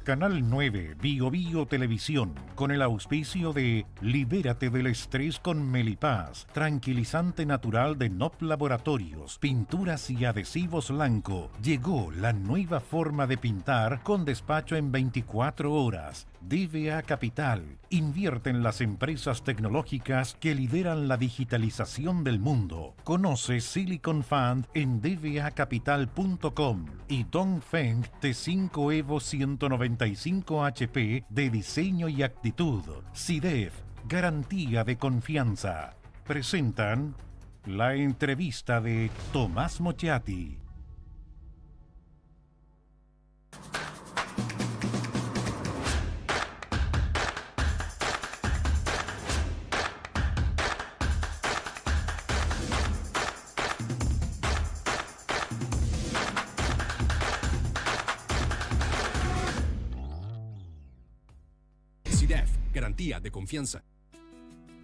Canal 9, Bio Bio Televisión, con el auspicio de Libérate del estrés con Melipaz, tranquilizante natural de NOP Laboratorios, pinturas y adhesivos Lanco. Llegó la nueva forma de pintar con despacho en 24 horas. DVA Capital, invierte en las empresas tecnológicas que lideran la digitalización del mundo. Conoce Silicon Fund en dvacapital.com y Dongfeng T5 Evo 195 HP de diseño y actitud. SIDEF, garantía de confianza. Presentan la entrevista de Tomás Mochiati. SIDEF, garantía de confianza.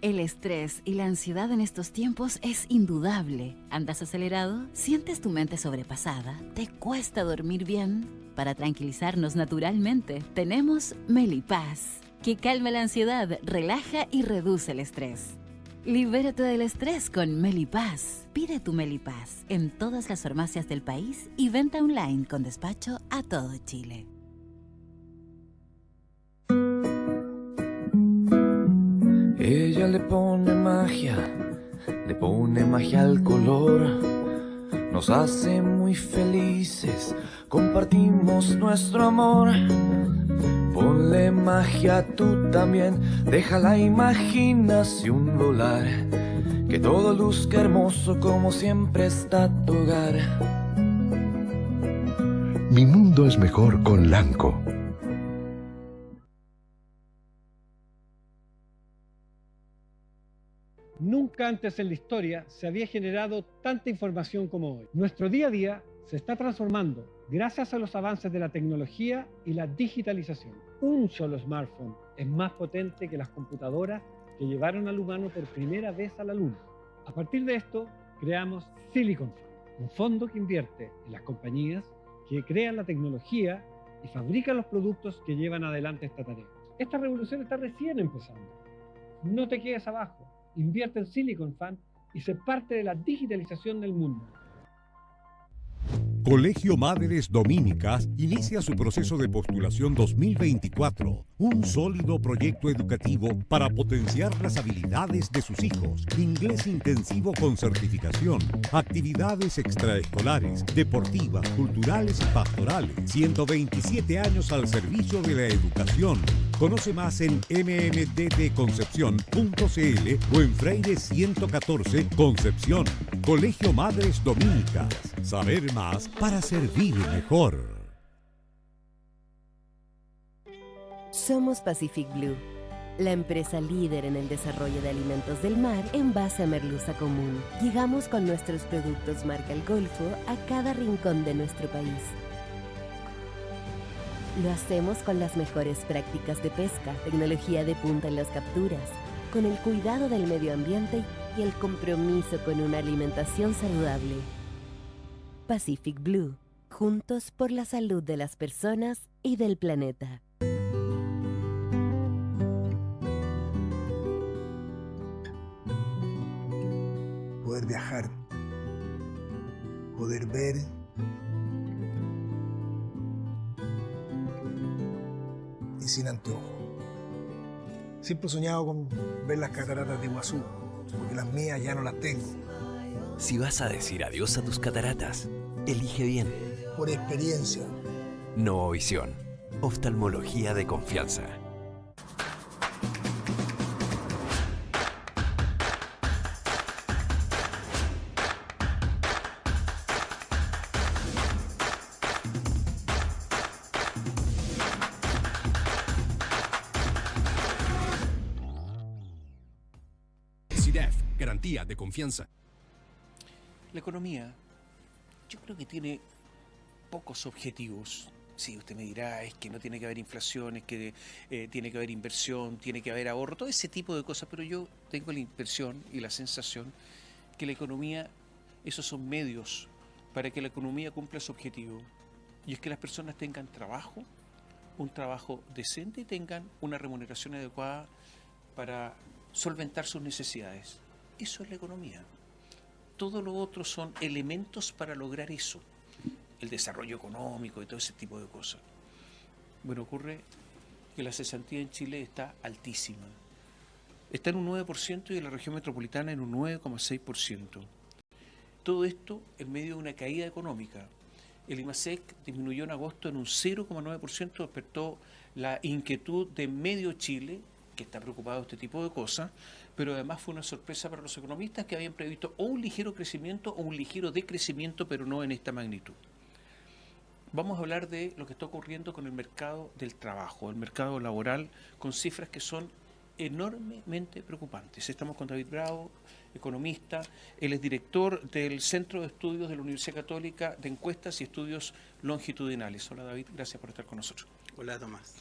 El estrés y la ansiedad en estos tiempos es indudable. ¿Andas acelerado? ¿Sientes tu mente sobrepasada? ¿Te cuesta dormir bien? Para tranquilizarnos naturalmente, tenemos Melipaz, que calma la ansiedad, relaja y reduce el estrés. Libérate del estrés con Melipaz. Pide tu Melipaz en todas las farmacias del país y venta online con despacho a todo Chile. Ella le pone magia al color. Nos hace muy felices, compartimos nuestro amor. Ponle magia tú también, deja la imaginación volar. Que todo luzca hermoso como siempre está tu hogar. Mi mundo es mejor con Lanco. Nunca antes en la historia se había generado tanta información como hoy. Nuestro día a día se está transformando gracias a los avances de la tecnología y la digitalización. Un solo smartphone es más potente que las computadoras que llevaron al humano por primera vez a la Luna. A partir de esto, creamos Silicon Fund, un fondo que invierte en las compañías que crean la tecnología y fabrican los productos que llevan adelante esta tarea. Esta revolución está recién empezando. No te quedes abajo. Invierte en Silicon Fund y sé parte de la digitalización del mundo. Colegio Madres Dominicas inicia su proceso de postulación 2024, un sólido proyecto educativo para potenciar las habilidades de sus hijos, inglés intensivo con certificación, actividades extraescolares, deportivas, culturales y pastorales, 127 años al servicio de la educación. Conoce más en mmddconcepcion.cl o en Freire 114 Concepción. Colegio Madres Dominicas. Saber más para servir mejor. Somos Pacific Blue, la empresa líder en el desarrollo de alimentos del mar en base a merluza común. Llegamos con nuestros productos marca El Golfo a cada rincón de nuestro país. Lo hacemos con las mejores prácticas de pesca, tecnología de punta en las capturas, con el cuidado del medio ambiente y el compromiso con una alimentación saludable. Pacific Blue, juntos por la salud de las personas y del planeta. Poder viajar, poder ver, y sin anteojos. Siempre he soñado con ver las cataratas de Iguazú, porque las mías ya no las tengo. Si vas a decir adiós a tus cataratas, elige bien. Por experiencia. Novovisión, oftalmología de confianza. SIDEF, garantía de confianza. La economía, yo creo que tiene pocos objetivos. Sí, usted me dirá, es que no tiene que haber inflación, es que tiene que haber inversión, tiene que haber ahorro, todo ese tipo de cosas, pero yo tengo la impresión y la sensación que la economía, esos son medios para que la economía cumpla su objetivo, y es que las personas tengan trabajo, un trabajo decente y tengan una remuneración adecuada para solventar sus necesidades. Eso es la economía. Todo lo otro son elementos para lograr eso, el desarrollo económico y todo ese tipo de cosas. Bueno, ocurre que la cesantía en Chile está altísima. Está en un 9% y en la región metropolitana en un 9,6%. Todo esto en medio de una caída económica. El IMASEC disminuyó en agosto en un 0,9%, despertó la inquietud de medio Chile, que está preocupado de este tipo de cosas, pero además fue una sorpresa para los economistas que habían previsto o un ligero crecimiento o un ligero decrecimiento, pero no en esta magnitud. Vamos a hablar de lo que está ocurriendo con el mercado del trabajo, el mercado laboral, con cifras que son enormemente preocupantes. Estamos con David Bravo, economista. Él es director del Centro de Estudios de la Universidad Católica de Encuestas y Estudios Longitudinales. Hola David, gracias por estar con nosotros. Hola Tomás.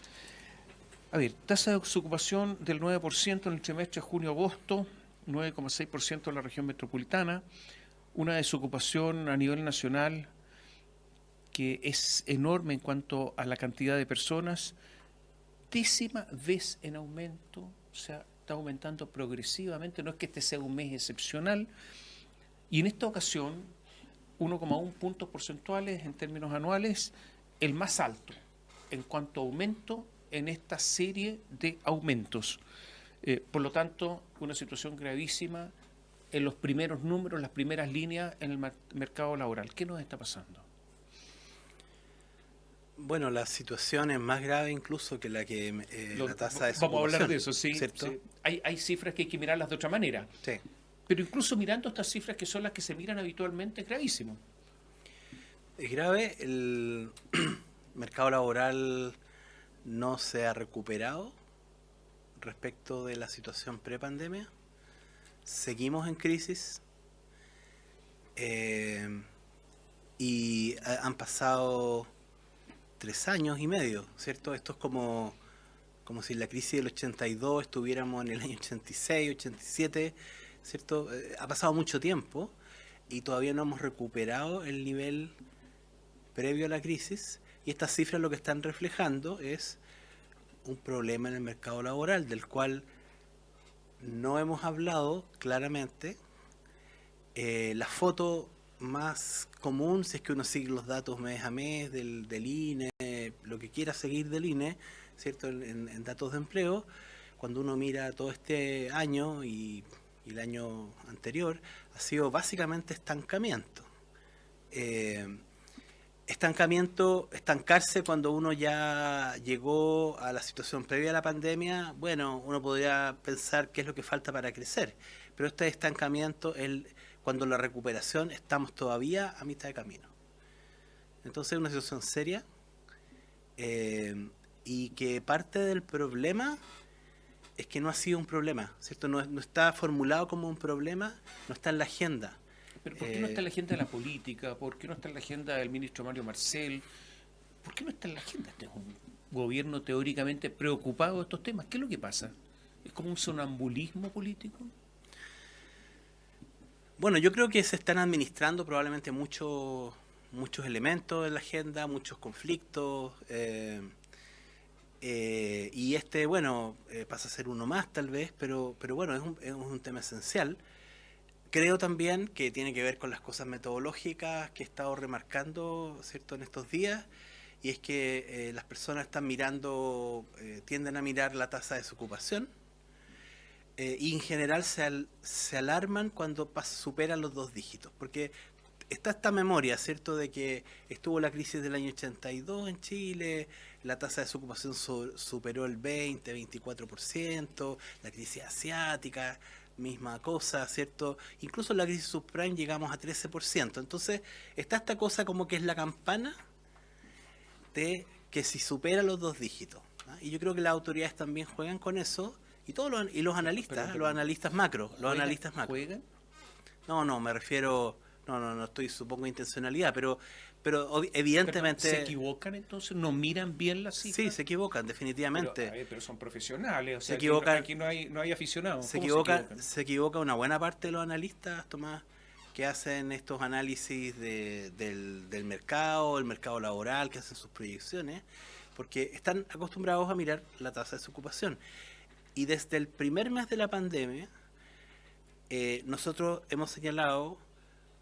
A ver, tasa de desocupación del 9% en el trimestre junio-agosto, 9,6% en la región metropolitana, una desocupación a nivel nacional que es enorme en cuanto a la cantidad de personas, 10ª vez en aumento, o sea, está aumentando progresivamente, no es que este sea un mes excepcional, y en esta ocasión 1,1 puntos porcentuales en términos anuales, el más alto en cuanto a aumento en esta serie de aumentos. Por lo tanto, una situación gravísima en los primeros números, las primeras líneas en el mercado laboral. ¿Qué nos está pasando? Bueno, la situación es más grave incluso que la que la tasa de desocupación. Vamos a hablar de eso, sí. ¿Cierto? Sí. Hay cifras que hay que mirarlas de otra manera. Sí. Pero incluso mirando estas cifras que son las que se miran habitualmente, es gravísimo. Es grave, el mercado laboral no se ha recuperado respecto de la situación prepandemia. Seguimos en crisis y han pasado 3 años y medio, ¿cierto? Esto es como si en la crisis del 82 estuviéramos en el año 86, 87, ¿cierto? Ha pasado mucho tiempo y todavía no hemos recuperado el nivel previo a la crisis, y estas cifras lo que están reflejando es un problema en el mercado laboral del cual no hemos hablado claramente. La foto más común, si es que uno sigue los datos mes a mes del INE, lo que quiera seguir del INE, ¿cierto? En datos de empleo, cuando uno mira todo este año y el año anterior, ha sido básicamente estancamiento. Estancarse cuando uno ya llegó a la situación previa a la pandemia, bueno, uno podría pensar qué es lo que falta para crecer, pero este estancamiento, cuando la recuperación estamos todavía a mitad de camino. Entonces es una situación seria y que parte del problema es que no ha sido un problema, ¿cierto? No está formulado como un problema, no está en la agenda. ¿Pero por qué no está en la agenda de la política? ¿Por qué no está en la agenda del ministro Mario Marcel? ¿Por qué no está en la agenda? Este es un gobierno teóricamente preocupado de estos temas. ¿Qué es lo que pasa? ¿Es como un sonambulismo político? Bueno, yo creo que se están administrando probablemente muchos elementos en la agenda, muchos conflictos, y bueno, pasa a ser uno más tal vez, pero bueno, es un tema esencial. Creo también que tiene que ver con las cosas metodológicas que he estado remarcando, ¿cierto?, en estos días, y es que las personas están tienden a mirar la tasa de desocupación, y en general se alarman cuando superan los 2 dígitos, porque está esta memoria, ¿cierto?, de que estuvo la crisis del año 82 en Chile, la tasa de desocupación superó el 24%, la crisis asiática, misma cosa, ¿cierto? Incluso en la crisis subprime llegamos a 13%. Entonces, está esta cosa como que es la campana de que si supera los 2 dígitos. ¿Ah? Y yo creo que las autoridades también juegan con eso, y los analistas, los analistas macro. ¿Juegan? No, me refiero... No estoy, supongo, intencionalidad, pero evidentemente... ¿Se equivocan entonces? ¿No miran bien las cifras? Sí, se equivocan, definitivamente. Pero son profesionales, o sea, se equivocan, aquí no hay aficionados. Se equivoca una buena parte de los analistas, Tomás, que hacen estos análisis del mercado, el mercado laboral, que hacen sus proyecciones, porque están acostumbrados a mirar la tasa de desocupación. Y desde el primer mes de la pandemia, nosotros hemos señalado,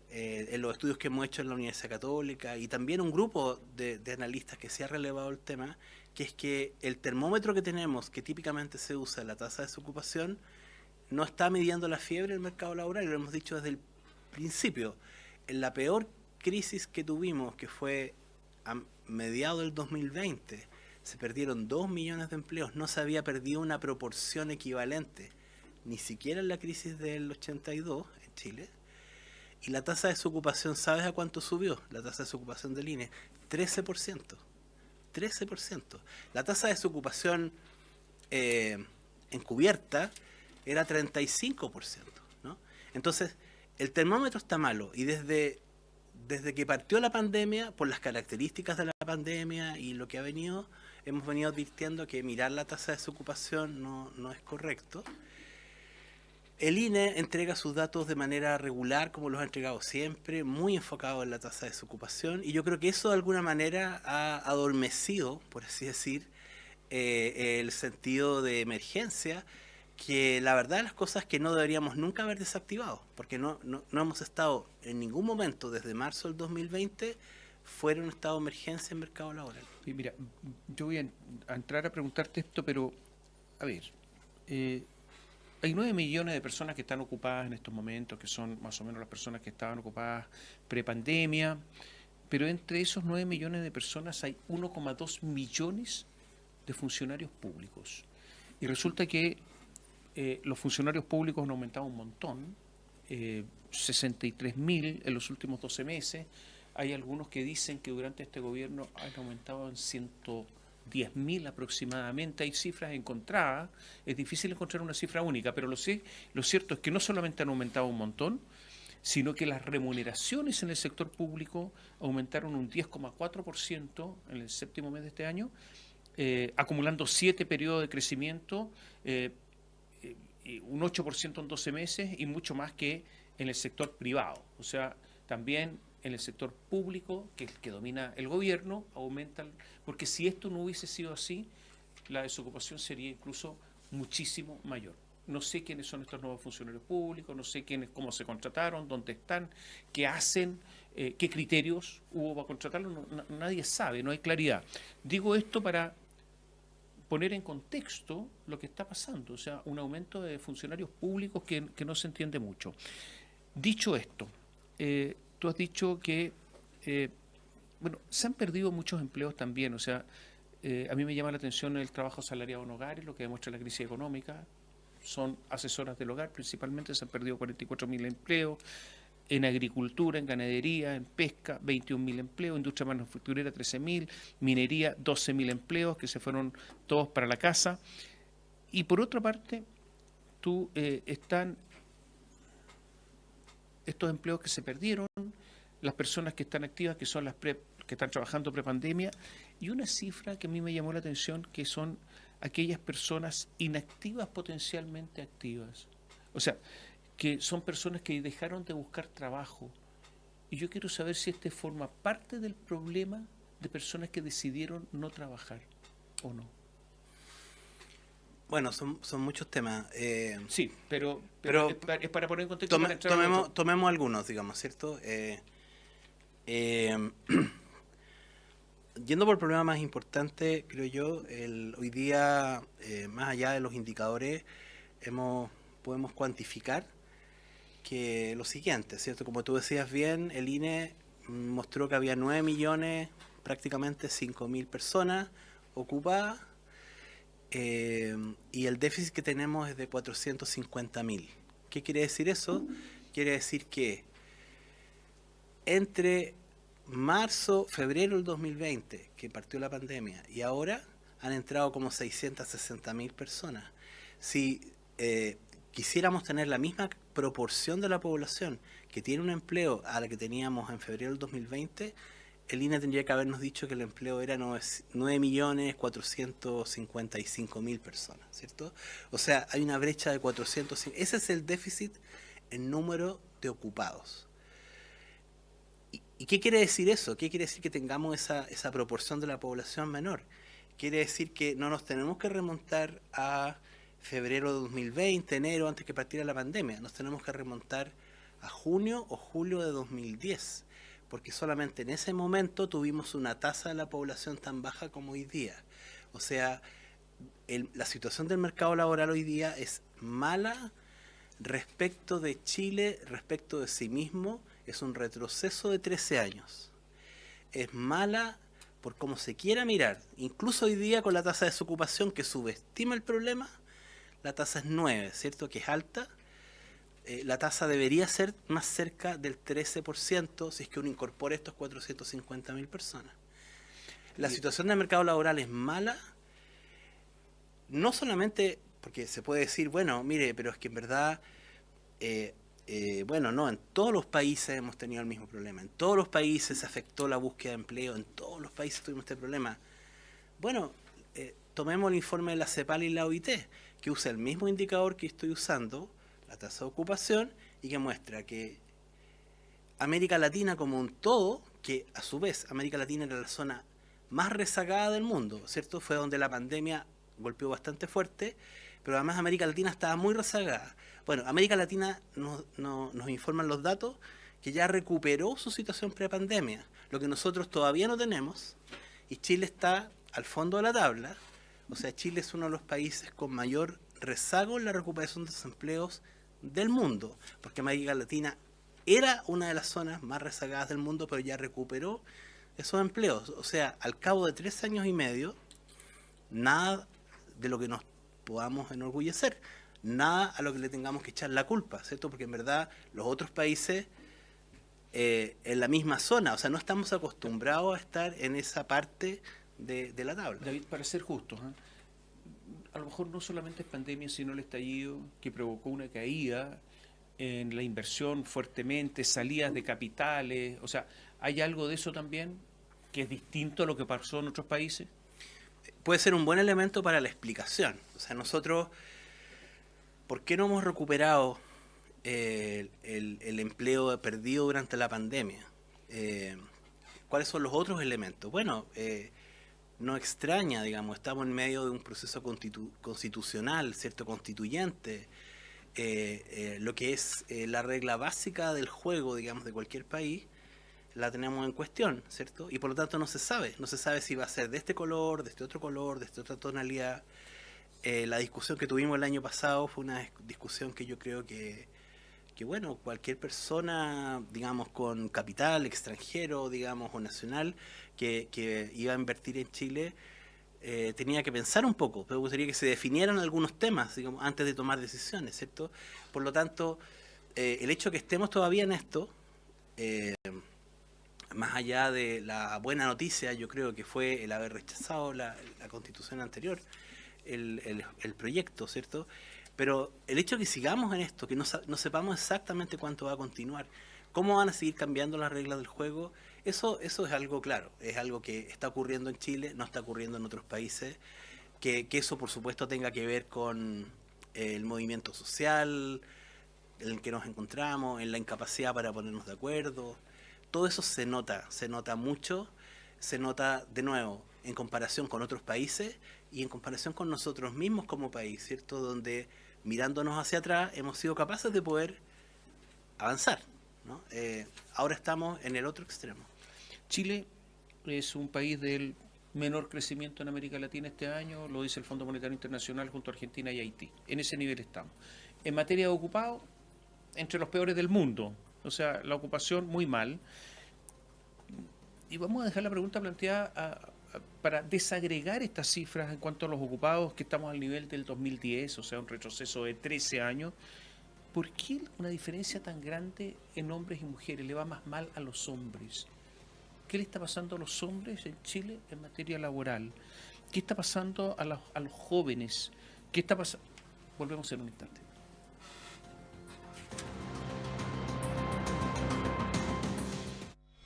en los estudios que hemos hecho en la Universidad Católica, y también un grupo de analistas que se ha relevado el tema, que es que el termómetro que tenemos, que típicamente se usa, la tasa de desocupación, no está midiendo la fiebre del mercado laboral, y lo hemos dicho desde el principio. En la peor crisis que tuvimos, que fue a mediados del 2020, se perdieron 2 millones de empleos, no se había perdido una proporción equivalente, ni siquiera en la crisis del 82 en Chile. Y la tasa de desocupación, ¿sabes a cuánto subió? La tasa de desocupación del INE, 13%. 13%. La tasa de desocupación encubierta era 35%, ¿no? Entonces, el termómetro está malo, y desde que partió la pandemia, por las características de la pandemia y lo que ha venido, hemos venido advirtiendo que mirar la tasa de desocupación no es correcto. El INE entrega sus datos de manera regular, como los ha entregado siempre, muy enfocado en la tasa de desocupación, y yo creo que eso de alguna manera ha adormecido, por así decir, el sentido de emergencia, que la verdad de las cosas es que no deberíamos nunca haber desactivado, porque no hemos estado en ningún momento desde marzo del 2020 fuera un estado de emergencia en mercado laboral. Sí, mira, yo voy a entrar a preguntarte esto, pero a ver, hay 9 millones de personas que están ocupadas en estos momentos, que son más o menos las personas que estaban ocupadas prepandemia, pero entre esos 9 millones de personas hay 1,2 millones de funcionarios públicos. Y resulta que los funcionarios públicos han aumentado un montón, 63.000 en los últimos 12 meses. Hay algunos que dicen que durante este gobierno han aumentado en 110.000 aproximadamente. Hay cifras encontradas, es difícil encontrar una cifra única, pero lo cierto es que no solamente han aumentado un montón, sino que las remuneraciones en el sector público aumentaron un 10,4% en el séptimo mes de este año, acumulando 7 periodos de crecimiento, un 8% en 12 meses y mucho más que en el sector privado. O sea, también en el sector público, que es el que domina el gobierno, aumentan, porque si esto no hubiese sido así, la desocupación sería incluso muchísimo mayor. No sé quiénes son estos nuevos funcionarios públicos, no sé cómo se contrataron, dónde están, qué hacen, qué criterios hubo para contratarlos, nadie sabe, no hay claridad. Digo esto para poner en contexto lo que está pasando, o sea, un aumento de funcionarios públicos que no se entiende mucho. Dicho esto, tú has dicho que, se han perdido muchos empleos también, o sea, a mí me llama la atención el trabajo asalariado en hogares, lo que demuestra la crisis económica. Son asesoras del hogar, principalmente se han perdido 44.000 empleos, en agricultura, en ganadería, en pesca, 21.000 empleos, industria manufacturera, 13.000, minería, 12.000 empleos que se fueron todos para la casa. Y por otra parte, están estos empleos que se perdieron, las personas que están activas, que son las que están trabajando prepandemia, y una cifra que a mí me llamó la atención, que son aquellas personas inactivas potencialmente activas. O sea, que son personas que dejaron de buscar trabajo. Y yo quiero saber si este forma parte del problema de personas que decidieron no trabajar o no. Bueno, son muchos temas. Sí, pero es para poner en contexto. Tomemos algunos, digamos, ¿cierto? Yendo por el problema más importante, creo yo, hoy día, más allá de los indicadores, podemos cuantificar que lo siguiente, ¿cierto? Como tú decías bien, el INE mostró que había 9 millones, prácticamente 5.000 personas ocupadas, y el déficit que tenemos es de 450.000. ¿Qué quiere decir eso? Quiere decir que entre febrero del 2020, que partió la pandemia, y ahora han entrado como 660.000 personas. Si quisiéramos tener la misma proporción de la población que tiene un empleo a la que teníamos en febrero del 2020, el INE tendría que habernos dicho que el empleo era 9.455.000 personas, ¿cierto? O sea, hay una brecha de 400. Ese es el déficit en número de ocupados. ¿Y qué quiere decir eso? ¿Qué quiere decir que tengamos esa proporción de la población menor? quiere decir que no nos tenemos que remontar a febrero de 2020, enero, antes que partiera la pandemia. Nos tenemos que remontar a junio o julio de 2010, porque solamente en ese momento tuvimos una tasa de la población tan baja como hoy día. O sea, la situación del mercado laboral hoy día es mala respecto de Chile, respecto de sí mismo, es un retroceso de 13 años. Es mala por cómo se quiera mirar. Incluso hoy día con la tasa de desocupación que subestima el problema, la tasa es 9, ¿cierto? Que es alta. La tasa debería ser más cerca del 13% si es que uno incorpora estos 450.000 personas. La situación del mercado laboral es mala, no solamente porque se puede decir, bueno, mire, pero es que en verdad, bueno, no, en todos los países hemos tenido el mismo problema, en todos los países se afectó la búsqueda de empleo, en todos los países tuvimos este problema. Bueno, tomemos el informe de la CEPAL y la OIT, que usa el mismo indicador que estoy usando, la tasa de ocupación, y que muestra que América Latina como un todo, que a su vez América Latina era la zona más rezagada del mundo, ¿cierto? Fue donde la pandemia golpeó bastante fuerte, pero además América Latina estaba muy rezagada. Bueno, América Latina nos informan los datos que ya recuperó su situación pre-pandemia, lo que nosotros todavía no tenemos, y Chile está al fondo de la tabla. O sea, Chile es uno de los países con mayor rezago en la recuperación de desempleos del mundo, porque América Latina era una de las zonas más rezagadas del mundo, pero ya recuperó esos empleos. O sea, al cabo de 3 años y medio, nada de lo que nos podamos enorgullecer, nada a lo que le tengamos que echar la culpa, ¿cierto? Porque en verdad los otros países en la misma zona, o sea, no estamos acostumbrados a estar en esa parte de la tabla. David, para ser justos, a lo mejor no solamente es pandemia, sino el estallido que provocó una caída en la inversión fuertemente, salidas de capitales, o sea, ¿hay algo de eso también que es distinto a lo que pasó en otros países? Puede ser un buen elemento para la explicación. O sea, nosotros, ¿por qué no hemos recuperado el empleo perdido durante la pandemia? ¿Cuáles son los otros elementos? Bueno, no extraña, digamos, estamos en medio de un proceso constitucional, ¿cierto? Constituyente, lo que es la regla básica del juego, digamos, de cualquier país, la tenemos en cuestión, ¿cierto? Y por lo tanto no se sabe si va a ser de este color, de este otro color, de esta otra tonalidad. La discusión que tuvimos el año pasado fue una discusión que yo creo que bueno, cualquier persona, digamos, con capital extranjero, digamos, o nacional, que iba a invertir en Chile, tenía que pensar un poco. Me gustaría que se definieran algunos temas, digamos, antes de tomar decisiones, ¿cierto? Por lo tanto, el hecho de que estemos todavía en esto, más allá de la buena noticia, yo creo que fue el haber rechazado la constitución anterior, el proyecto, ¿cierto? Pero el hecho de que sigamos en esto, que no sepamos exactamente cuánto va a continuar, cómo van a seguir cambiando las reglas del juego, eso es algo claro, es algo que está ocurriendo en Chile, no está ocurriendo en otros países, que eso por supuesto tenga que ver con el movimiento social en el que nos encontramos, en la incapacidad para ponernos de acuerdo. Todo eso se nota mucho, se nota de nuevo en comparación con otros países y en comparación con nosotros mismos como país, ¿cierto? Donde mirándonos hacia atrás hemos sido capaces de poder avanzar, ¿no? Ahora estamos en el otro extremo. Chile es un país del menor crecimiento en América Latina este año, lo dice el Fondo Monetario Internacional junto a Argentina y Haití. En ese nivel estamos. En materia de ocupados, entre los peores del mundo. O sea, la ocupación muy mal. Y vamos a dejar la pregunta planteada para desagregar estas cifras en cuanto a los ocupados, que estamos al nivel del 2010, o sea, un retroceso de 13 años. ¿Por qué una diferencia tan grande en hombres y mujeres? Le va más mal a los hombres. ¿Qué le está pasando a los hombres en Chile en materia laboral? ¿Qué está pasando a los jóvenes? ¿Qué está pasando? Volvemos en un instante.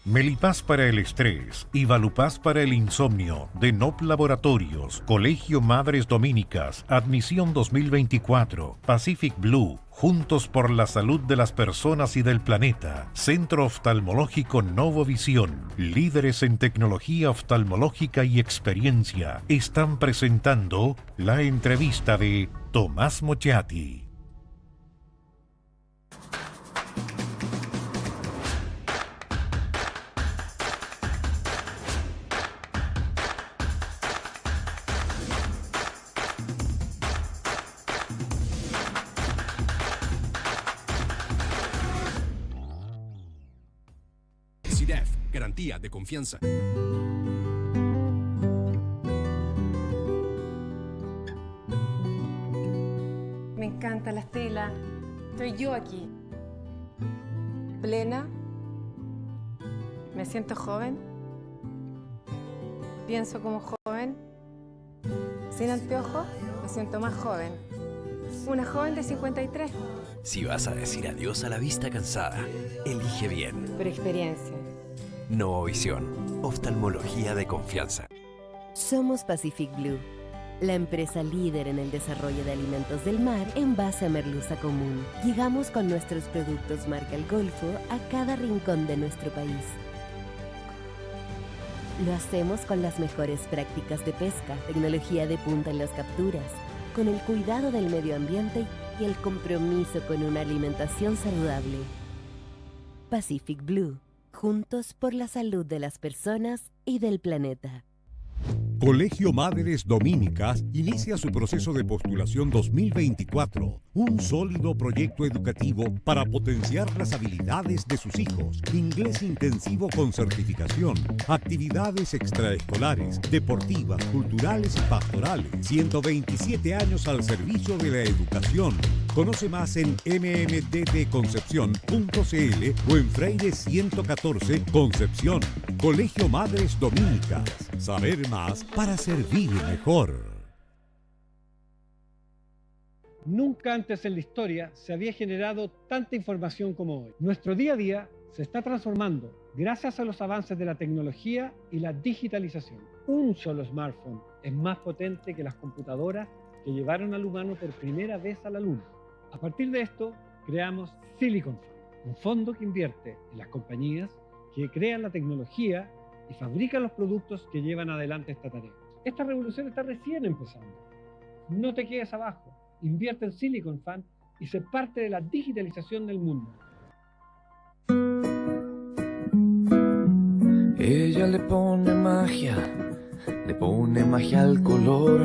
Melipaz para el estrés y Valupaz para el insomnio de NOP Laboratorios, Colegio Madres Dominicas, Admisión 2024, Pacific Blue, Juntos por la Salud de las Personas y del Planeta, Centro Oftalmológico Novovisión, líderes en tecnología oftalmológica y experiencia, están presentando la entrevista de Tomás Mochati. CIDEF, garantía de confianza. Me encanta la Estela. Estoy yo aquí. Plena. Me siento joven. Pienso como joven. Sin anteojos, me siento más joven. Una joven de 53. Si vas a decir adiós a la vista cansada, elige bien. Por experiencia. Novovisión, oftalmología de confianza. Somos Pacific Blue, la empresa líder en el desarrollo de alimentos del mar en base a merluza común. Llegamos con nuestros productos marca El Golfo a cada rincón de nuestro país. Lo hacemos con las mejores prácticas de pesca, tecnología de punta en las capturas, con el cuidado del medio ambiente y el compromiso con una alimentación saludable. Pacific Blue, juntos por la salud de las personas y del planeta. Colegio Madres Dominicas inicia su proceso de postulación 2024, un sólido proyecto educativo para potenciar las habilidades de sus hijos, inglés intensivo con certificación, actividades extraescolares, deportivas, culturales y pastorales, 127 años al servicio de la educación. Conoce más en mmddconcepcion.cl o en Freire 114 Concepción. Colegio Madres Dominicas. Saber más para servir mejor. Nunca antes en la historia se había generado tanta información como hoy. Nuestro día a día se está transformando gracias a los avances de la tecnología y la digitalización. Un solo smartphone es más potente que las computadoras que llevaron al humano por primera vez a la Luna. A partir de esto, creamos Silicon Fund, un fondo que invierte en las compañías que crean la tecnología y fabrican los productos que llevan adelante esta tarea. Esta revolución está recién empezando. No te quedes abajo. Invierte en Silicon Fund y sé parte de la digitalización del mundo. Ella le pone magia al color.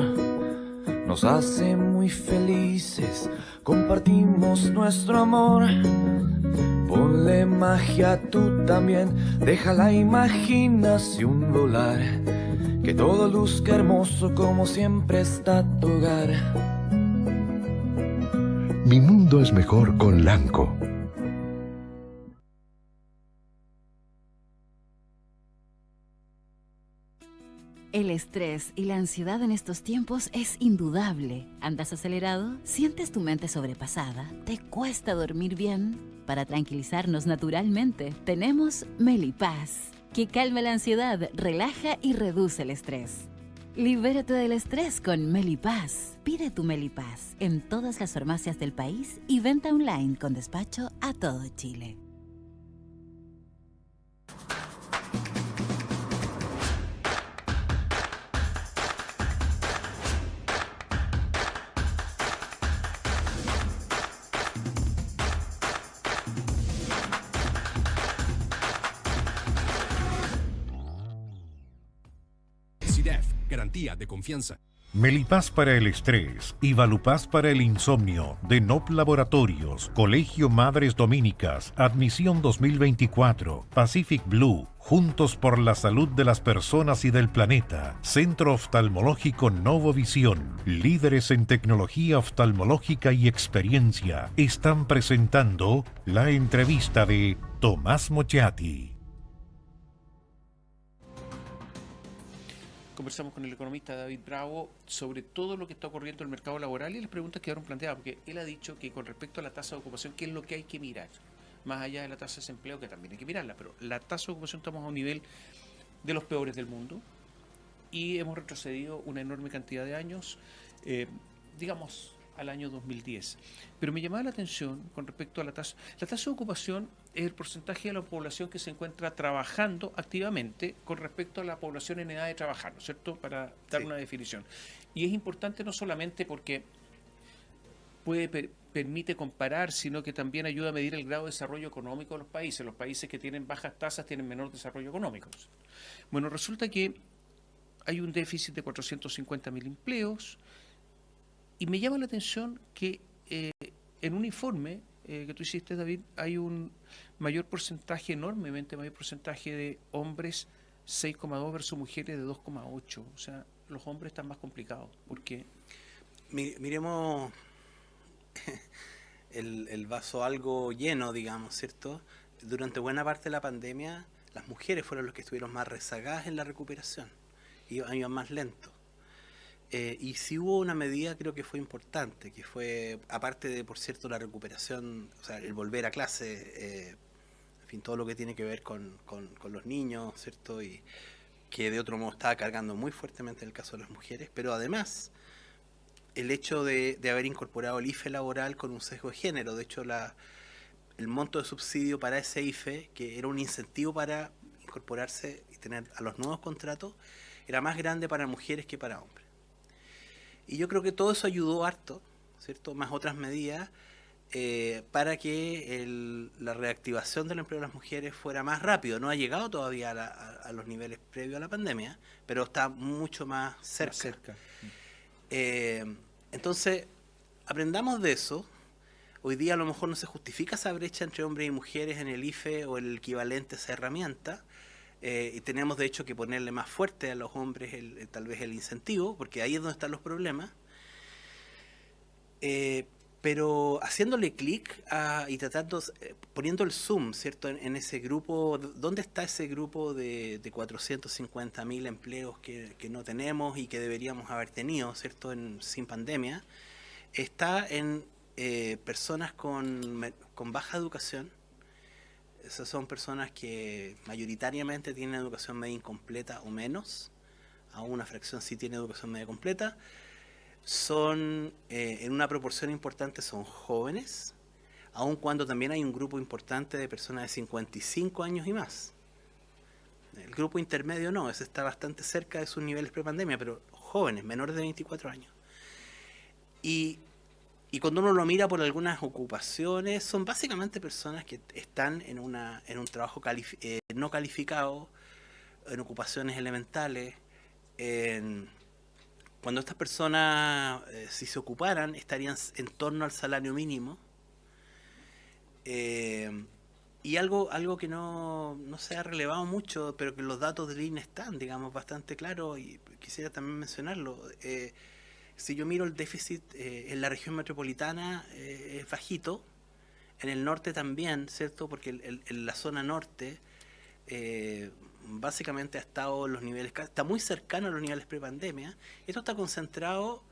Nos hace muy felices, compartimos nuestro amor. Ponle magia tú también, deja la imaginación volar. Que todo luzca hermoso como siempre está tu hogar. Mi mundo es mejor con Lanco. El estrés y la ansiedad en estos tiempos es indudable. ¿Andas acelerado? ¿Sientes tu mente sobrepasada? ¿Te cuesta dormir bien? Para tranquilizarnos naturalmente, tenemos Melipaz, que calma la ansiedad, relaja y reduce el estrés. Libérate del estrés con Melipaz. Pide tu Melipaz en todas las farmacias del país y venta online con despacho a todo Chile. CIDEF, garantía de confianza. Melipaz para el estrés y Valupaz para el insomnio de NOP Laboratorios, Colegio Madres Dominicas, Admisión 2024, Pacific Blue, Juntos por la Salud de las Personas y del Planeta, Centro Oftalmológico Novovisión, líderes en tecnología oftalmológica y experiencia, están presentando la entrevista de Tomás Mochati. Conversamos con el economista David Bravo sobre todo lo que está ocurriendo en el mercado laboral y las preguntas quedaron planteadas, porque él ha dicho que con respecto a la tasa de ocupación, ¿qué es lo que hay que mirar? más allá de la tasa de desempleo, que también hay que mirarla, pero la tasa de ocupación estamos a un nivel de los peores del mundo y hemos retrocedido una enorme cantidad de años, digamos, al año 2010. Pero me llamaba la atención con respecto a la tasa. La tasa de ocupación es el porcentaje de la población que se encuentra trabajando activamente con respecto a la población en edad de trabajar, ¿no es cierto?, para dar una definición. Y es importante no solamente porque permite comparar, sino que también ayuda a medir el grado de desarrollo económico de los países. Los países que tienen bajas tasas tienen menor desarrollo económico. Bueno, resulta que hay un déficit de 450.000 empleos y me llama la atención que en un informe que tú hiciste, David, hay un mayor porcentaje, enormemente mayor porcentaje de hombres 6,2 versus mujeres de 2,8. O sea, los hombres están más complicados. ¿Por qué? Miremos el vaso algo lleno, digamos, ¿cierto? Durante buena parte de la pandemia, las mujeres fueron las que estuvieron más rezagadas en la recuperación, iban más lento. Y si hubo una medida, creo que fue importante, que fue, aparte de, por cierto, la recuperación, o sea, el volver a clase, en fin, todo lo que tiene que ver con los niños, ¿cierto? Y que de otro modo estaba cargando muy fuertemente en el caso de las mujeres, pero además el hecho de haber incorporado el IFE laboral con un sesgo de género. De hecho, el monto de subsidio para ese IFE, que era un incentivo para incorporarse y tener a los nuevos contratos, era más grande para mujeres que para hombres. Y yo creo que todo eso ayudó harto, ¿cierto?, más otras medidas, para que la reactivación del empleo de las mujeres fuera más rápido. No ha llegado todavía a los niveles previos a la pandemia, pero está mucho más cerca. Entonces, aprendamos de eso. Hoy día a lo mejor no se justifica esa brecha entre hombres y mujeres en el IFE o el equivalente a esa herramienta. Y tenemos de hecho que ponerle más fuerte a los hombres tal vez el incentivo, porque ahí es donde están los problemas. Pero haciéndole clic y tratando, poniendo el zoom, ¿cierto?, en ese grupo, ¿dónde está ese grupo de 450.000 empleos que no tenemos y que deberíamos haber tenido, ¿cierto?, sin pandemia? Está en personas con baja educación. Esas son personas que mayoritariamente tienen educación media incompleta o menos, aún una fracción sí tiene educación media completa. Son, en una proporción importante, son jóvenes, aun cuando también hay un grupo importante de personas de 55 años y más. El grupo intermedio no, ese está bastante cerca de sus niveles prepandemia, pero jóvenes, menores de 24 años. Y cuando uno lo mira por algunas ocupaciones, son básicamente personas que están en un trabajo no calificado, en ocupaciones elementales. Cuando estas personas, si se ocuparan, estarían en torno al salario mínimo. Y algo que no se ha relevado mucho, pero que los datos del INE están, digamos, bastante claros, y quisiera también mencionarlo. Si yo miro el déficit en la región metropolitana, es bajito, en el norte también, ¿cierto? Porque en la zona norte básicamente ha estado en los niveles, está muy cercano a los niveles prepandemia. Esto está concentrado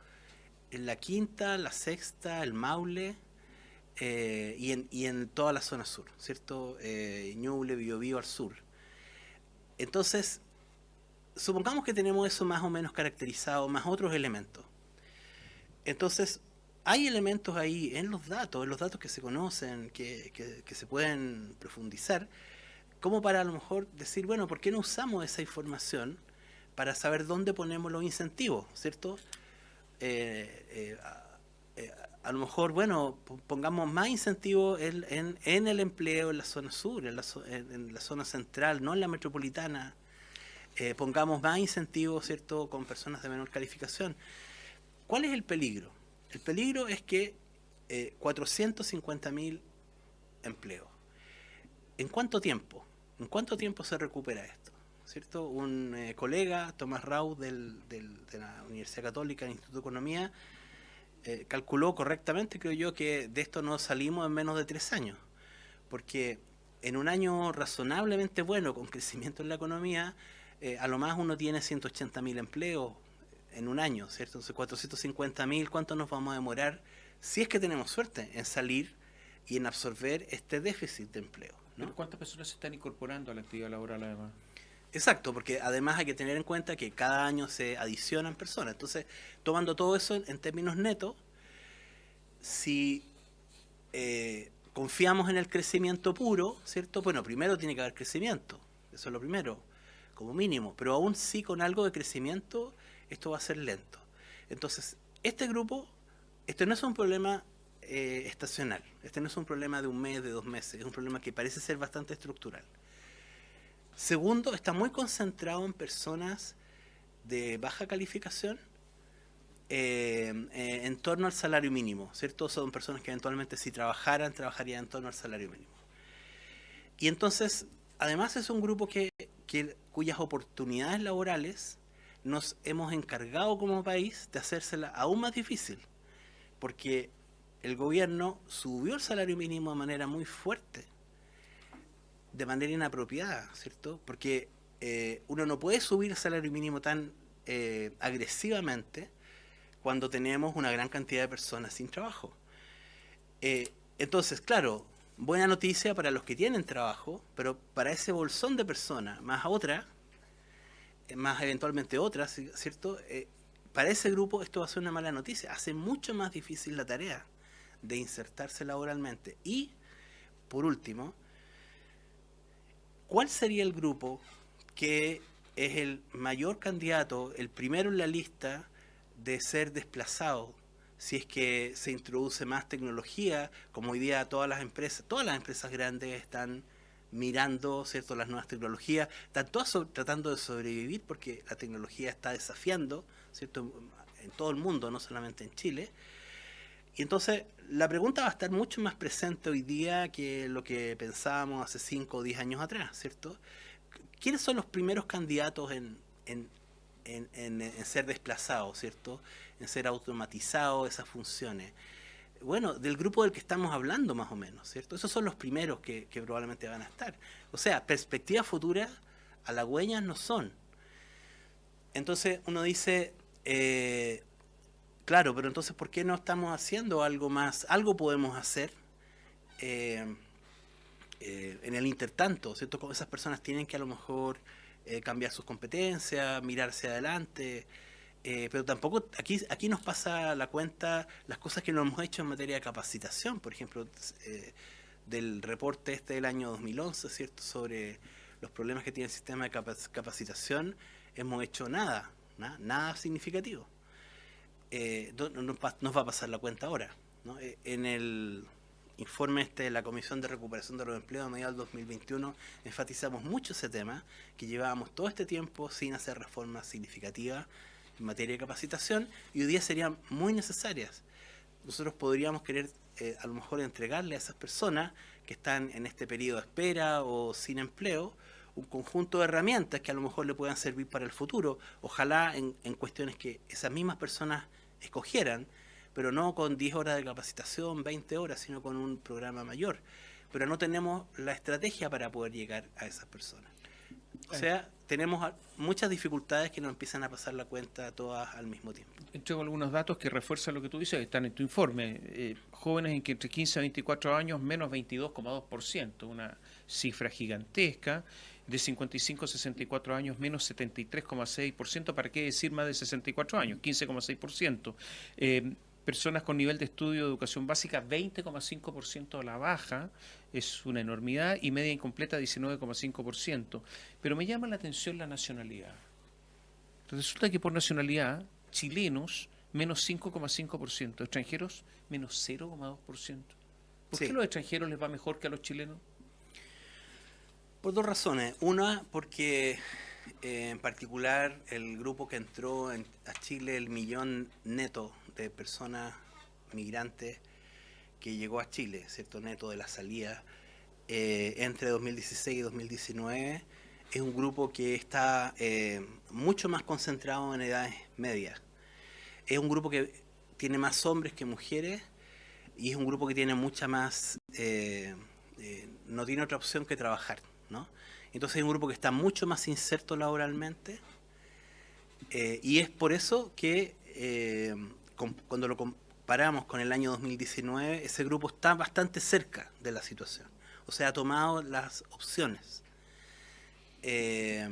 en la Quinta, la Sexta, el Maule y en toda la zona sur, ¿cierto? Ñuble, Biobío al sur. Entonces, supongamos que tenemos eso más o menos caracterizado, más otros elementos. Entonces, hay elementos ahí en los datos que se conocen, que se pueden profundizar, como para a lo mejor decir, bueno, ¿por qué no usamos esa información para saber dónde ponemos los incentivos, ¿cierto? A lo mejor, bueno, pongamos más incentivos en el empleo en la zona sur, en la zona central, no en la metropolitana. Pongamos más incentivos, ¿cierto?, con personas de menor calificación. ¿Cuál es el peligro? El peligro es que 450.000 empleos. ¿En cuánto tiempo? ¿En cuánto tiempo se recupera esto? ¿Cierto? Un colega, Tomás Rau, de la Universidad Católica, del Instituto de Economía, calculó correctamente, creo yo, que de esto no salimos en menos de 3 años. Porque en un año razonablemente bueno, con crecimiento en la economía, a lo más uno tiene 180.000 empleos en un año, ¿cierto? Entonces 450.000, ¿cuánto nos vamos a demorar, si es que tenemos suerte, en salir y en absorber este déficit de empleo, ¿no? ¿Pero cuántas personas se están incorporando a la actividad laboral además? Exacto, porque además hay que tener en cuenta que cada año se adicionan personas. Entonces, tomando todo eso en términos netos, si confiamos en el crecimiento puro, ¿cierto? Bueno, primero tiene que haber crecimiento, eso es lo primero, como mínimo, pero aún sí con algo de crecimiento, esto va a ser lento. Entonces, este grupo, este no es un problema estacional, este no es un problema de un mes, de 2 meses, es un problema que parece ser bastante estructural. Segundo, está muy concentrado en personas de baja calificación en torno al salario mínimo, ¿cierto? Son personas que eventualmente si trabajarían en torno al salario mínimo. Y entonces, además es un grupo cuyas oportunidades laborales nos hemos encargado como país de hacérsela aún más difícil, porque el gobierno subió el salario mínimo de manera muy fuerte, de manera inapropiada, ¿cierto? Porque uno no puede subir el salario mínimo tan agresivamente cuando tenemos una gran cantidad de personas sin trabajo. Entonces, claro, buena noticia para los que tienen trabajo, pero para ese bolsón de personas, más eventualmente otras, ¿cierto? Para ese grupo esto va a ser una mala noticia, hace mucho más difícil la tarea de insertarse laboralmente. Y, por último, ¿cuál sería el grupo que es el mayor candidato, el primero en la lista de ser desplazado si es que se introduce más tecnología, como hoy día todas las empresas grandes están mirando, ¿cierto?, las nuevas tecnologías, están todas tratando de sobrevivir porque la tecnología está desafiando, ¿cierto?, en todo el mundo, no solamente en Chile. Y entonces la pregunta va a estar mucho más presente hoy día que lo que pensábamos hace 5 o 10 años atrás, ¿cierto? ¿Quiénes son los primeros candidatos en ser desplazados, ¿cierto? En ser automatizados esas funciones. Bueno, del grupo del que estamos hablando más o menos, ¿cierto? Esos son los primeros que probablemente van a estar. O sea, perspectivas futuras halagüeñas no son. Entonces uno dice, claro, pero entonces ¿por qué no estamos haciendo algo más? Algo podemos hacer en el intertanto, ¿cierto? Como esas personas tienen que a lo mejor cambiar sus competencias, mirarse adelante, pero tampoco aquí nos pasa la cuenta las cosas que no hemos hecho en materia de capacitación, por ejemplo, del reporte del año 2011, ¿cierto?, sobre los problemas que tiene el sistema de capacitación, hemos hecho nada significativo. Nos va a pasar la cuenta ahora, ¿no? En el informe de la Comisión de Recuperación de los Empleos a mediados del 2021 enfatizamos mucho ese tema, que llevábamos todo este tiempo sin hacer reformas significativas en materia de capacitación y hoy día serían muy necesarias. Nosotros podríamos querer a lo mejor entregarle a esas personas que están en este periodo de espera o sin empleo un conjunto de herramientas que a lo mejor le puedan servir para el futuro, ojalá en cuestiones que esas mismas personas escogieran, pero no con 10 horas de capacitación, 20 horas, sino con un programa mayor. Pero no tenemos la estrategia para poder llegar a esas personas. O sea, tenemos muchas dificultades que nos empiezan a pasar la cuenta todas al mismo tiempo. Entrego algunos datos que refuerzan lo que tú dices, que están en tu informe. Jóvenes entre 15 a 24 años, menos 22,2%, una cifra gigantesca. De 55 a 64 años, menos 73,6%, ¿para qué decir más de 64 años? 15,6%. Personas con nivel de estudio de educación básica, 20,5% a la baja, es una enormidad, y media incompleta, 19,5%. Pero me llama la atención la nacionalidad. Resulta que por nacionalidad, chilenos, menos 5,5%, extranjeros, menos 0,2%. ¿Por qué a los extranjeros les va mejor que a los chilenos? Por 2 razones. Una, porque en particular el grupo que entró a Chile, el millón neto de personas migrantes que llegó a Chile, ¿cierto?, neto de la salida, entre 2016 y 2019, es un grupo que está mucho más concentrado en edades medias. Es un grupo que tiene más hombres que mujeres y es un grupo que tiene mucha más, no tiene otra opción que trabajar, ¿no? Entonces es un grupo que está mucho más inserto laboralmente y es por eso que cuando lo comparamos con el año 2019, ese grupo está bastante cerca de la situación. O sea, ha tomado las opciones. Y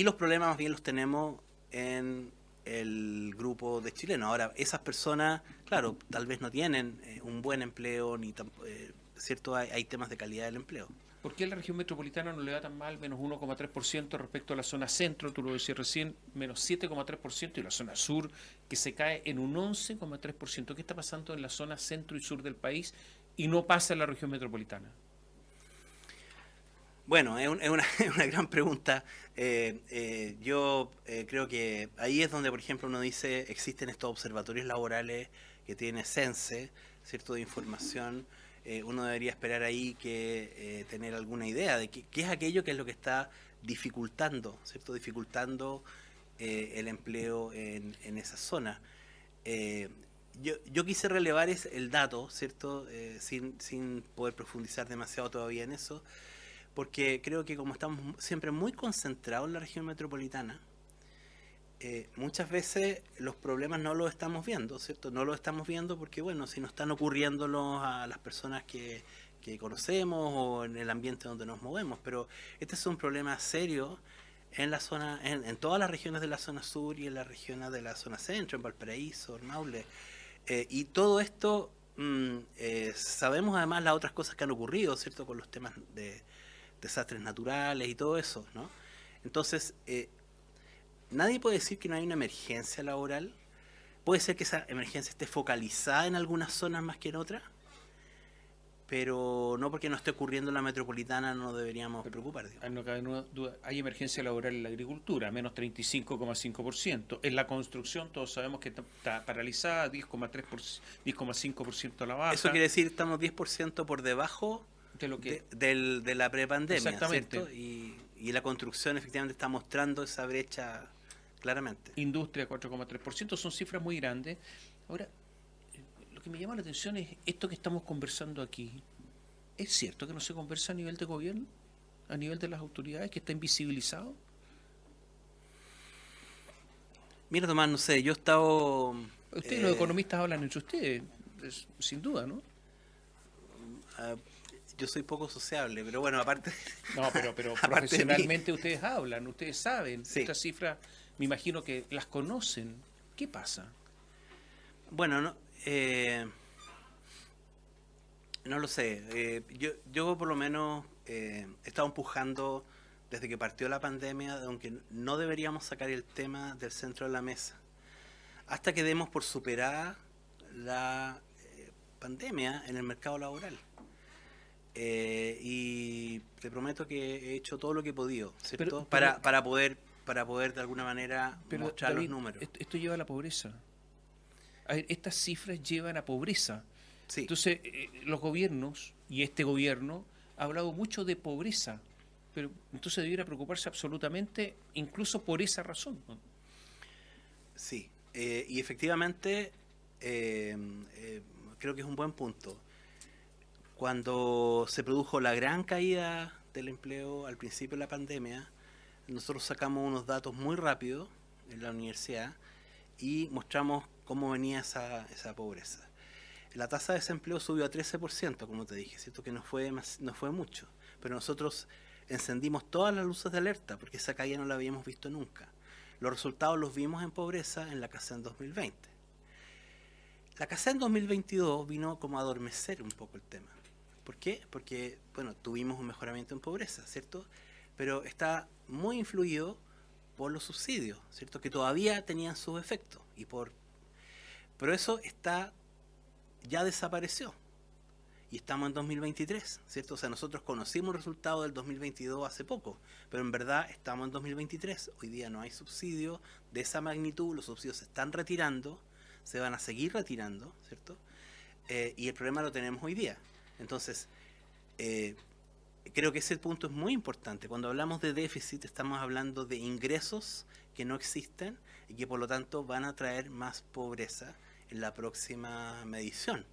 los problemas más bien los tenemos en el grupo de chilenos. Ahora, esas personas, claro, tal vez no tienen un buen empleo, ni ¿cierto? Hay temas de calidad del empleo. ¿Por qué la región metropolitana no le va tan mal, menos 1,3% respecto a la zona centro? Tú lo decías recién, menos 7,3%, y la zona sur, que se cae en un 11,3%. ¿Qué está pasando en la zona centro y sur del país y no pasa en la región metropolitana? Bueno, es una gran pregunta. Yo creo que ahí es donde, por ejemplo, uno dice, existen estos observatorios laborales que tiene Sense, ¿cierto?, de información. Uno debería esperar ahí que tener alguna idea de qué es aquello que es lo que está dificultando, ¿cierto?, dificultando el empleo en esa zona. Yo quise relevar el dato, ¿cierto?, sin poder profundizar demasiado todavía en eso, porque creo que como estamos siempre muy concentrados en la región metropolitana, muchas veces los problemas no los estamos viendo, ¿cierto? No los estamos viendo porque, bueno, si no están ocurriéndolos a las personas que conocemos o en el ambiente donde nos movemos, pero este es un problema serio en la zona, en todas las regiones de la zona sur y en las regiones de la zona centro, en Valparaíso, en Maule, y todo esto, sabemos además las otras cosas que han ocurrido, ¿cierto?, con los temas de desastres naturales y todo eso, ¿no? Entonces, nadie puede decir que no hay una emergencia laboral. Puede ser que esa emergencia esté focalizada en algunas zonas más que en otras, pero no porque no esté ocurriendo en la metropolitana no deberíamos preocupar. No cabe duda, hay emergencia laboral en la agricultura, menos 35,5%. En la construcción todos sabemos que está paralizada, 10,5% a la baja. Eso quiere decir que estamos 10% por debajo de lo que de la prepandemia. Exactamente. ¿Cierto? Y la construcción efectivamente está mostrando esa brecha claramente. Industria 4,3%, son cifras muy grandes. Ahora, lo que me llama la atención es esto que estamos conversando aquí. ¿Es cierto que no se conversa a nivel de gobierno? ¿A nivel de las autoridades, que está invisibilizado? Mira, Tomás, no sé, yo he estado... Ustedes, los economistas, hablan entre ustedes, sin duda, ¿no? Yo soy poco sociable, pero bueno, aparte... No, pero profesionalmente ustedes hablan, ustedes saben. Sí. Estas cifras, me imagino que las conocen. ¿Qué pasa? Bueno, no lo sé. Yo por lo menos he estado empujando desde que partió la pandemia, aunque no deberíamos sacar el tema del centro de la mesa, hasta que demos por superada la pandemia en el mercado laboral. Y te prometo que he hecho todo lo que he podido, ¿cierto? Para poder de alguna manera mostrar David, los números. Esto lleva a la pobreza. A ver, estas cifras llevan a pobreza. Sí. Entonces, los gobiernos, y este gobierno, ha hablado mucho de pobreza, pero entonces debiera preocuparse absolutamente, incluso por esa razón, ¿no? Sí, y efectivamente creo que es un buen punto. Cuando se produjo la gran caída del empleo al principio de la pandemia, nosotros sacamos unos datos muy rápidos en la universidad y mostramos cómo venía esa pobreza. La tasa de desempleo subió a 13%, como te dije, ¿cierto? Que no fue mucho, pero nosotros encendimos todas las luces de alerta porque esa caída no la habíamos visto nunca. Los resultados los vimos en pobreza en la CACEN 2020. La CACEN 2022 vino como a adormecer un poco el tema. ¿Por qué? Porque, bueno, tuvimos un mejoramiento en pobreza, ¿cierto? Pero está muy influido por los subsidios, ¿cierto? Que todavía tenían sus efectos. Pero eso ya desapareció. Y estamos en 2023, ¿cierto? O sea, nosotros conocimos el resultado del 2022 hace poco, pero en verdad estamos en 2023. Hoy día no hay subsidios de esa magnitud, los subsidios se están retirando, se van a seguir retirando, ¿cierto? Y el problema lo tenemos hoy día. Entonces, creo que ese punto es muy importante. Cuando hablamos de déficit, estamos hablando de ingresos que no existen y que por lo tanto van a traer más pobreza en la próxima medición,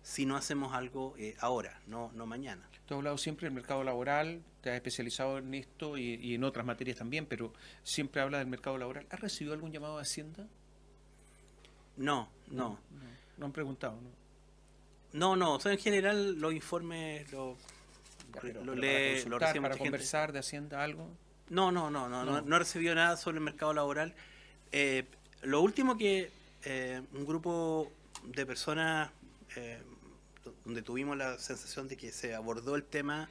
si no hacemos algo ahora, no mañana. Tú has hablado siempre del mercado laboral, te has especializado en esto y en otras materias también, pero siempre habla del mercado laboral. ¿Has recibido algún llamado de Hacienda? No. No han preguntado, ¿no? No, o sea, en general los informes lo lee, lo recibe para mucha conversar gente. de Hacienda algo. No he recibido nada sobre el mercado laboral. Lo último que un grupo de personas donde tuvimos la sensación de que se abordó el tema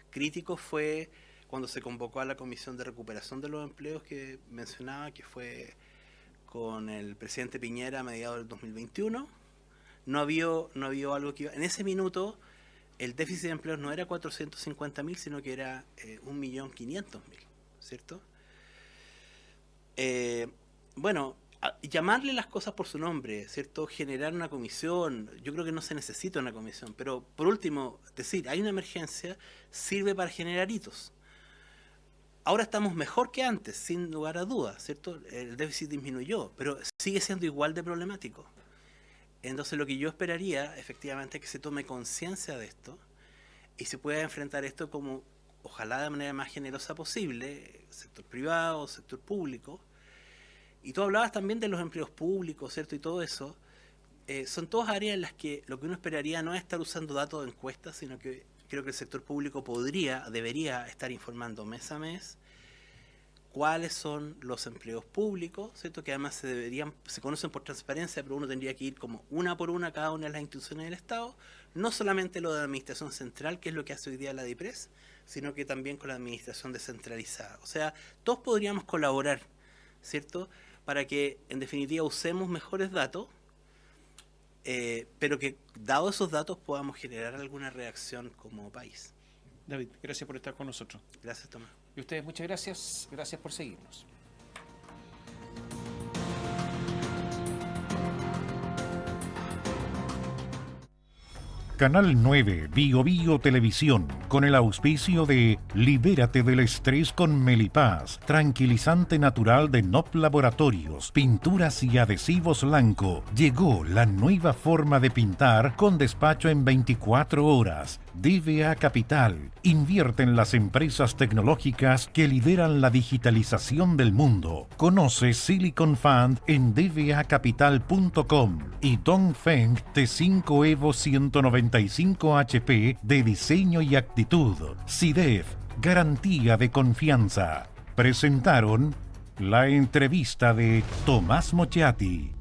crítico fue cuando se convocó a la Comisión de Recuperación de los Empleos que mencionaba, que fue con el presidente Piñera a mediados del 2021. No había algo que iba... En ese minuto el déficit de empleos no era 450.000, sino que era 1.500.000, ¿cierto? Bueno, llamarle las cosas por su nombre, ¿cierto? Generar una comisión, yo creo que no se necesita una comisión, pero por último, decir, hay una emergencia, sirve para generar hitos. Ahora estamos mejor que antes, sin lugar a dudas, ¿cierto? El déficit disminuyó, pero sigue siendo igual de problemático. Entonces lo que yo esperaría, efectivamente, es que se tome conciencia de esto y se pueda enfrentar esto como, ojalá de manera más generosa posible, sector privado, sector público. Y tú hablabas también de los empleos públicos, ¿cierto? Y todo eso. Son todas áreas en las que lo que uno esperaría no es estar usando datos de encuestas, sino que creo que el sector público debería estar informando mes a mes cuáles son los empleos públicos, ¿cierto? Que además se conocen por transparencia, pero uno tendría que ir como una por una a cada una de las instituciones del Estado, no solamente lo de la administración central, que es lo que hace hoy día la DIPRES, sino que también con la administración descentralizada. O sea, todos podríamos colaborar, ¿cierto?, para que en definitiva usemos mejores datos, pero que dados esos datos podamos generar alguna reacción como país. David, gracias por estar con nosotros. Gracias, Tomás. Y ustedes, muchas gracias. Gracias por seguirnos. Canal 9 Bio Bio Televisión, con el auspicio de Libérate del estrés con Melipaz, tranquilizante natural de NOP Laboratorios, pinturas y adhesivos Lanco. Llegó la nueva forma de pintar con despacho en 24 horas. DVA Capital, invierte en las empresas tecnológicas que lideran la digitalización del mundo. Conoce Silicon Fund en dvacapital.com y Dongfeng T5 Evo 195 HP de diseño y actitud. SIDEF, garantía de confianza. Presentaron la entrevista de Tomás Mochiati.